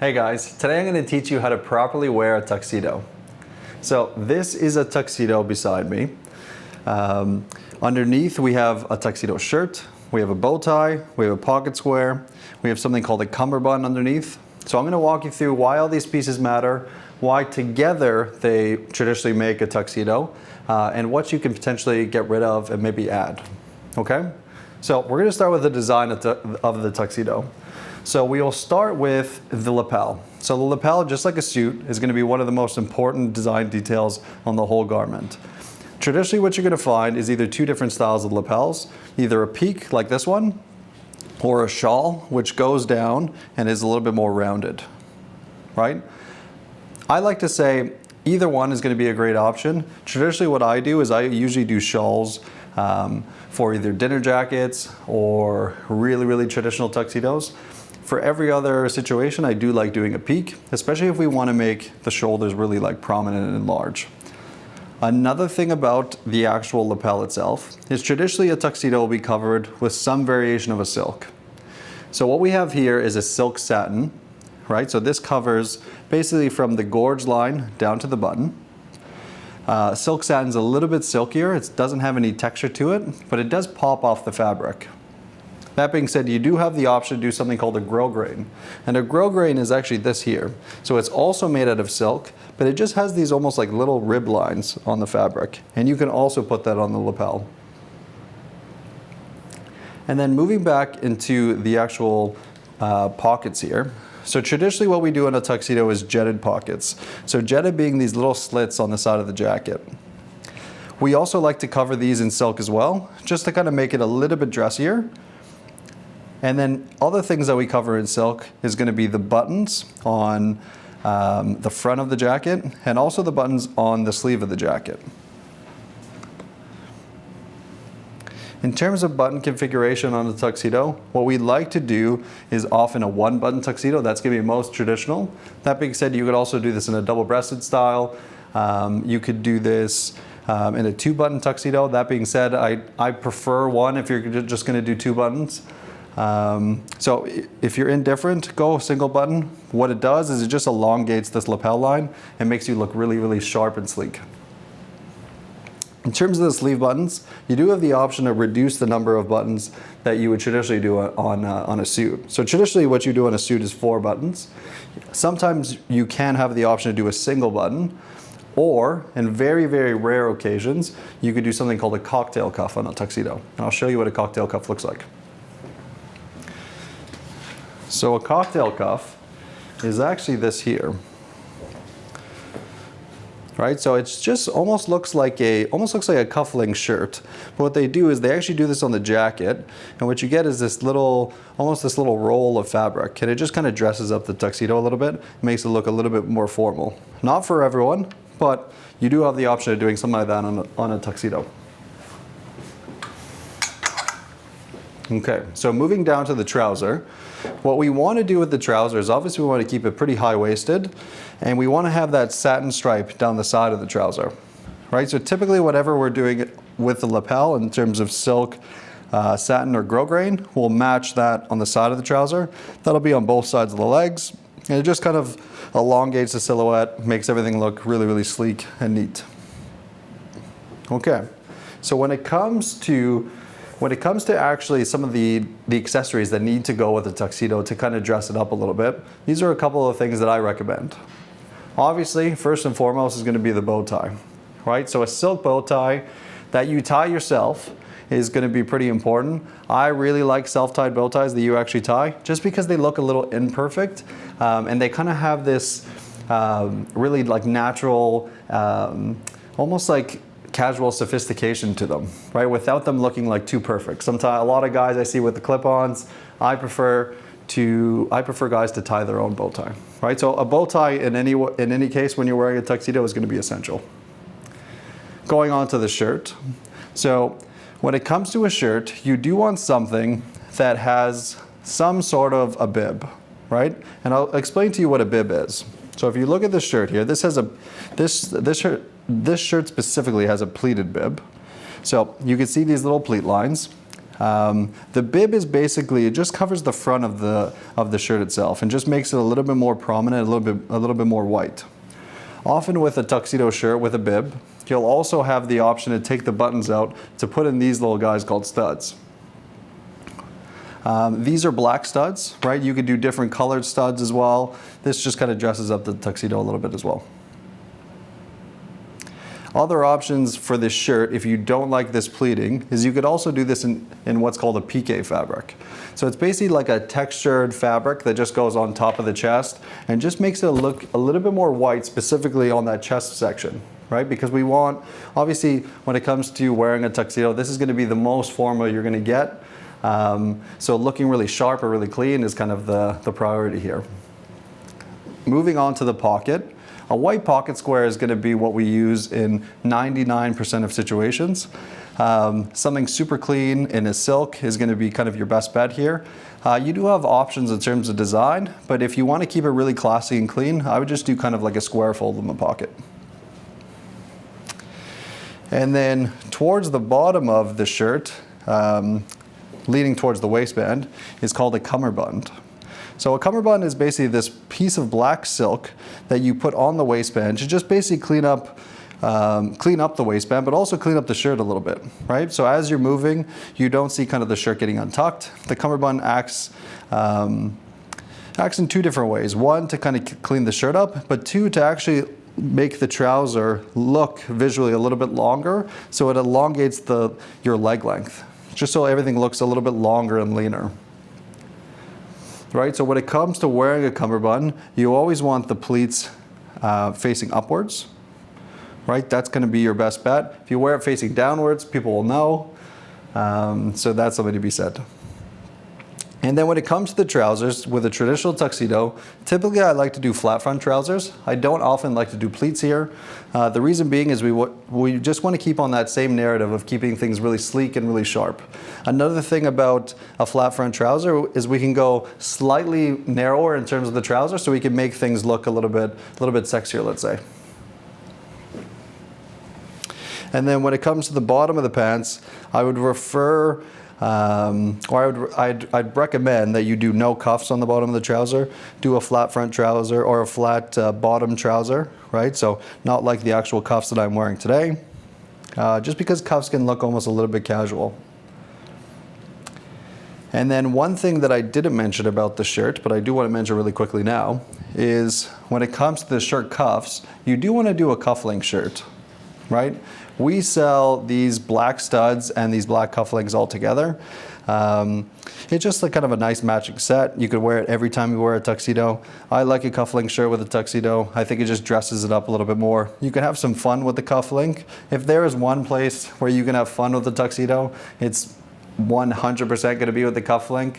Hey guys, today I'm going to teach you how to properly wear a tuxedo. So this is a tuxedo beside me. Underneath we have a tuxedo shirt, we have a bow tie, we have a pocket square, we have something called a cummerbund underneath. So I'm going to walk you through why all these pieces matter, why together they traditionally make a tuxedo, and what you can potentially get rid of and maybe add. Okay? So we're going to start with the design of the tuxedo. So we will start with the lapel. So the lapel, just like a suit, is going to be one of the most important design details on the whole garment. Traditionally, what you're going to find is either two different styles of lapels, either a peak like this one, or a shawl, which goes down and is a little bit more rounded, right? I like to say either one is going to be a great option. Traditionally, what I do is I usually do shawls for either dinner jackets or really traditional tuxedos. For every other situation, I do like doing a peak, especially if we want to make the shoulders really like prominent and large. Another thing about the actual lapel itself is traditionally a tuxedo will be covered with some variation of a silk. So what we have here is a silk satin, right? So this covers basically from the gorge line down to the button. Silk satin's a little bit silkier. It doesn't have any texture to it, but it does pop off the fabric. That being said, you do have the option to do something called a grosgrain. And a grosgrain is actually this here. So it's also made out of silk, but it just has these almost like little rib lines on the fabric. And you can also put that on the lapel. And then moving back into the actual pockets here. So traditionally what we do in a tuxedo is jetted pockets. So jetted being these little slits on the side of the jacket. We also like to cover these in silk as well, just to kind of make it a little bit dressier. And then other things that we cover in silk is going to be the buttons on the front of the jacket and also the buttons on the sleeve of the jacket. In terms of button configuration on the tuxedo, what we like to do is often a one button tuxedo. That's going to be most traditional. That being said, you could also do this in a double-breasted style. You could do this in a two button tuxedo. That being said, I prefer one if you're just going to do two buttons. So if you're indifferent, go single button. What it does is it just elongates this lapel line and makes you look really sharp and sleek. In terms of the sleeve buttons, you do have the option to reduce the number of buttons that you would traditionally do on a suit. So traditionally what you do on a suit is 4 buttons. Sometimes you can have the option to do a single button, or in very rare occasions, you could do something called a cocktail cuff on a tuxedo. And I'll show you what a cocktail cuff looks like. So a cocktail cuff is actually this here, right? So it's just almost looks like a cuffling shirt. But what they do is they actually do this on the jacket, and what you get is this little, almost this little roll of fabric, and it just kind of dresses up the tuxedo a little bit, makes it look a little bit more formal. Not for everyone, but you do have the option of doing something like that on a tuxedo. Okay, so moving down to the trouser, what we want to do with the trouser is obviously we want to keep it pretty high-waisted, and we want to have that satin stripe down the side of the trouser, right? So typically whatever we're doing with the lapel in terms of silk, satin, or grosgrain, we'll match that on the side of the trouser. That'll be on both sides of the legs, and it just kind of elongates the silhouette, makes everything look really sleek and neat. Okay, so when it comes to actually some of the accessories that need to go with the tuxedo to kind of dress it up a little bit, these are a couple of things that I recommend. Obviously, first and foremost is going to be the bow tie, right? So a silk bow tie that you tie yourself is going to be pretty important. I really like self-tied bow ties that you actually tie, just because they look a little imperfect, and they kind of have this really like natural, almost like casual sophistication to them, right? Without them looking like too perfect. Sometimes a lot of guys I see with the clip-ons, I prefer guys to tie their own bow tie, right? So a bow tie in any case when you're wearing a tuxedo is going to be essential. Going on to the shirt. So when it comes to a shirt, you do want something that has some sort of a bib, right? And I'll explain to you what a bib is. So if you look at this shirt here, this shirt specifically has a pleated bib. So you can see these little pleat lines. The bib is basically, it just covers the front of the shirt itself and just makes it a little bit more prominent, a little bit more white. Often with a tuxedo shirt with a bib, you'll also have the option to take the buttons out to put in these little guys called studs. These are black studs, right? You could do different colored studs as well. This just kind of dresses up the tuxedo a little bit as well. Other options for this shirt, if you don't like this pleating, is you could also do this in what's called a piqué fabric. So it's basically like a textured fabric that just goes on top of the chest and just makes it look a little bit more white, specifically on that chest section, right? Because we want, obviously, when it comes to wearing a tuxedo, this is going to be the most formal you're going to get. So looking really sharp or really clean is kind of the priority here. Moving on to the pocket. A white pocket square is going to be what we use in 99% of situations. Something super clean in a silk is going to be kind of your best bet here. You do have options in terms of design, but if you want to keep it really classy and clean, I would just do kind of like a square fold in the pocket. And then towards the bottom of the shirt, leading towards the waistband, is called a cummerbund. So a cummerbund is basically this piece of black silk that you put on the waistband to just basically clean up the waistband, but also clean up the shirt a little bit, right? So as you're moving, you don't see kind of the shirt getting untucked. The cummerbund acts in two different ways. One, to kind of clean the shirt up, but two, to actually make the trouser look visually a little bit longer, so it elongates your leg length, just so everything looks a little bit longer and leaner. Right, so when it comes to wearing a cummerbund, you always want the pleats facing upwards, right? That's going to be your best bet. If you wear it facing downwards, people will know. So that's something to be said. And then when it comes to the trousers, with a traditional tuxedo, typically I like to do flat front trousers. I don't often like to do pleats here. The reason being is we just want to keep on that same narrative of keeping things really sleek and really sharp. Another thing about a flat front trouser is we can go slightly narrower in terms of the trouser, so we can make things look a little bit sexier, let's say. And then when it comes to the bottom of the pants, I would refer I'd recommend that you do no cuffs on the bottom of the trouser. Do a flat front trouser or a flat bottom trouser, right? So not like the actual cuffs that I'm wearing today, just because cuffs can look almost a little bit casual. And then one thing that I didn't mention about the shirt, but I do want to mention really quickly now, is when it comes to the shirt cuffs, you do want to do a cufflink shirt, right? We sell these black studs and these black cufflinks all together. It's just like kind of a nice matching set. You could wear it every time you wear a tuxedo. I like a cufflink shirt with a tuxedo. I think it just dresses it up a little bit more. You can have some fun with the cufflink. If there is one place where you can have fun with the tuxedo, it's 100% going to be with the cufflink.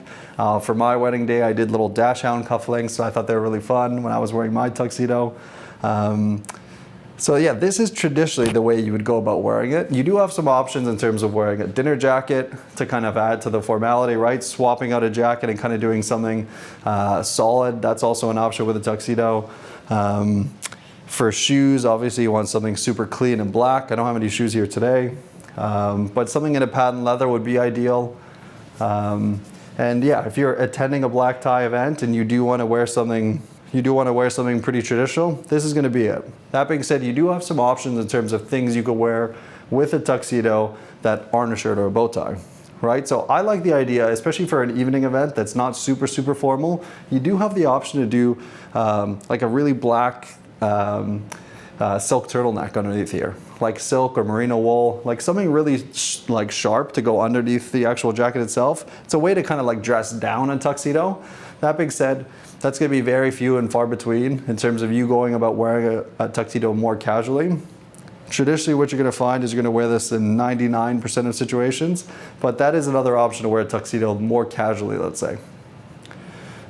For my wedding day, I did little dash hound cufflinks, so I thought they were really fun when I was wearing my tuxedo. So yeah, this is traditionally the way you would go about wearing it. You do have some options in terms of wearing a dinner jacket to kind of add to the formality, right? Swapping out a jacket and kind of doing something solid. That's also an option with a tuxedo. For shoes, obviously you want something super clean and black. I don't have any shoes here today, but something in a patent leather would be ideal. And yeah, if you're attending a black tie event and you do want to wear something pretty traditional, this is going to be it. That being said, you do have some options in terms of things you could wear with a tuxedo that aren't a shirt or a bow tie, right? So I like the idea, especially for an evening event that's not super formal, you do have the option to do like a really black silk turtleneck underneath here, like silk or merino wool, like something really like sharp to go underneath the actual jacket itself. It's a way to kind of like dress down a tuxedo. That being said, that's going to be very few and far between in terms of you going about wearing a tuxedo more casually. Traditionally, what you're going to find is you're going to wear this in 99% of situations, but that is another option to wear a tuxedo more casually, let's say.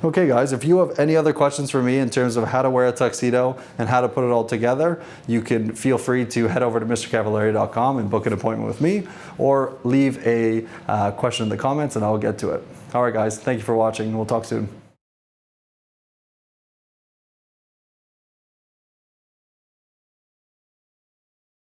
Okay guys, if you have any other questions for me in terms of how to wear a tuxedo and how to put it all together, you can feel free to head over to mrcavallari.com and book an appointment with me, or leave a question in the comments and I'll get to it. All right guys, thank you for watching. We'll talk soon.